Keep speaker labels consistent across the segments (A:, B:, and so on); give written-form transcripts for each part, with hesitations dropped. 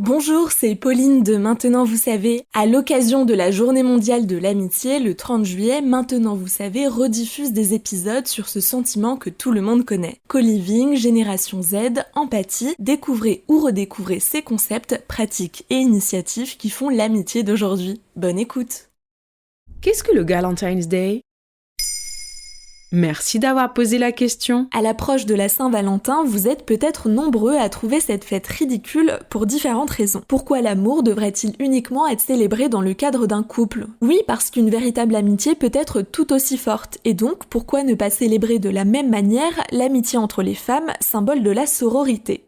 A: Bonjour, c'est Pauline de Maintenant Vous Savez. À l'occasion de la Journée mondiale de l'amitié, le 30 juillet, Maintenant Vous Savez rediffuse des épisodes sur ce sentiment que tout le monde connaît. Co-living, génération Z, empathie, découvrez ou redécouvrez ces concepts, pratiques et initiatives qui font l'amitié d'aujourd'hui. Bonne écoute.
B: Qu'est-ce que le Galentine's Day ? Merci d'avoir posé la question.
A: À l'approche de la Saint-Valentin, vous êtes peut-être nombreux à trouver cette fête ridicule pour différentes raisons. Pourquoi l'amour devrait-il uniquement être célébré dans le cadre d'un couple ? Oui, parce qu'une véritable amitié peut être tout aussi forte. Et donc, pourquoi ne pas célébrer de la même manière l'amitié entre les femmes, symbole de la sororité ?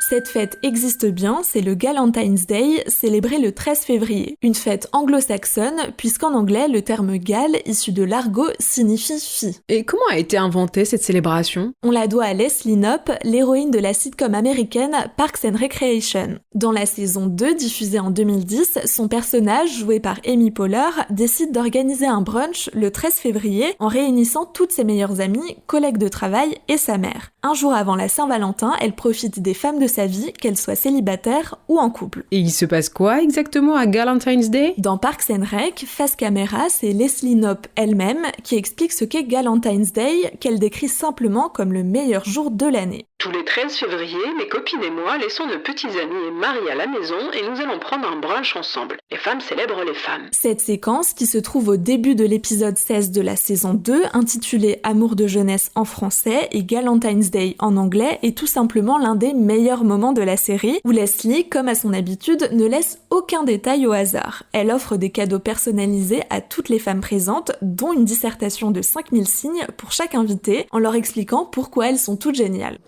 A: Cette fête existe bien, c'est le Galentine's Day, célébré le 13 février. Une fête anglo-saxonne, puisqu'en anglais, le terme Gal, issu de l'argot, signifie fille.
B: Et comment a été inventée cette célébration ?
A: On la doit à Leslie Knope, l'héroïne de la sitcom américaine Parks and Recreation. Dans la saison 2, diffusée en 2010, son personnage, joué par Amy Poehler, décide d'organiser un brunch le 13 février en réunissant toutes ses meilleures amies, collègues de travail et sa mère. Un jour avant la Saint-Valentin, elle profite des femmes de sa vie, qu'elles soient célibataires ou en couple.
B: Et il se passe quoi exactement à Galentine's Day ?
A: Dans Parks and Rec, face caméra, c'est Leslie Knope elle-même qui explique ce qu'est Galentine's Day, qu'elle décrit simplement comme le meilleur jour de l'année.
C: Tous les 13 février, mes copines et moi laissons nos petits amis et maris à la maison et nous allons prendre un brunch ensemble. Les femmes célèbrent les femmes.
A: Cette séquence, qui se trouve au début de l'épisode 16 de la saison 2, intitulée Amour de jeunesse en français et Galentine's Day en anglais, est tout simplement l'un des meilleurs moments de la série, où Leslie, comme à son habitude, ne laisse aucun détail au hasard. Elle offre des cadeaux personnalisés à toutes les femmes présentes, dont une dissertation de 5000 signes pour chaque invité, en leur expliquant pourquoi elles sont toutes géniales.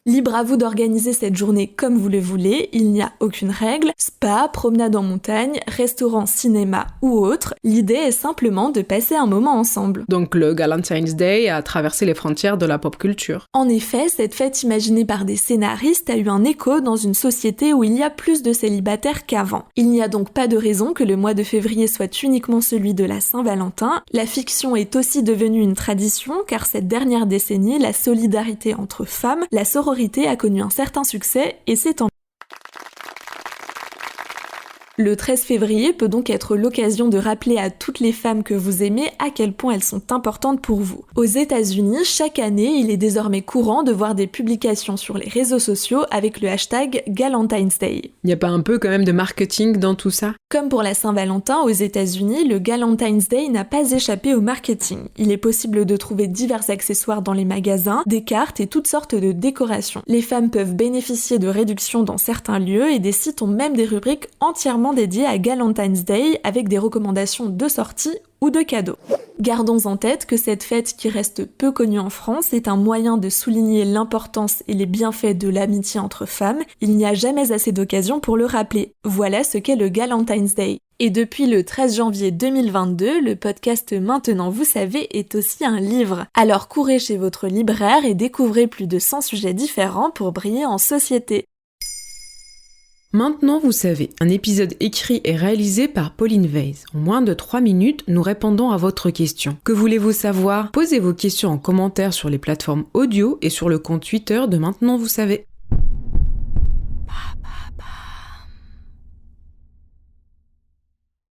A: Libre à vous d'organiser cette journée comme vous le voulez, il n'y a aucune règle, spa, promenade en montagne, restaurant, cinéma ou autre, l'idée est simplement de passer un moment ensemble.
B: Donc le Galentine's Day a traversé les frontières de la pop culture.
A: En effet, cette fête imaginée par des scénaristes a eu un écho dans une société où il y a plus de célibataires qu'avant. Il n'y a donc pas de raison que le mois de février soit uniquement celui de la Saint-Valentin. La fiction est aussi devenue une tradition car cette dernière décennie, la solidarité entre femmes, la sororité a connu un certain succès et c'est tant mieux. Le 13 février peut donc être l'occasion de rappeler à toutes les femmes que vous aimez à quel point elles sont importantes pour vous. Aux États-Unis, chaque année, il est désormais courant de voir des publications sur les réseaux sociaux avec le hashtag Galentine's Day.
B: Il n'y a pas un peu quand même de marketing dans tout ça ?
A: Comme pour la Saint-Valentin aux États-Unis, le Galentine's Day n'a pas échappé au marketing. Il est possible de trouver divers accessoires dans les magasins, des cartes et toutes sortes de décorations. Les femmes peuvent bénéficier de réductions dans certains lieux et des sites ont même des rubriques entièrement dédiées à Galentine's Day avec des recommandations de sortie ou de cadeaux. Gardons en tête que cette fête qui reste peu connue en France est un moyen de souligner l'importance et les bienfaits de l'amitié entre femmes. Il n'y a jamais assez d'occasions pour le rappeler. Voilà ce qu'est le Galentine's Day. Et depuis le 13 janvier 2022, le podcast Maintenant Vous Savez est aussi un livre. Alors courez chez votre libraire et découvrez plus de 100 sujets différents pour briller en société.
B: Maintenant, vous savez, un épisode écrit et réalisé par Pauline Weiss. En moins de 3 minutes, nous répondons à votre question. Que voulez-vous savoir ? Posez vos questions en commentaire sur les plateformes audio et sur le compte Twitter de Maintenant Vous Savez.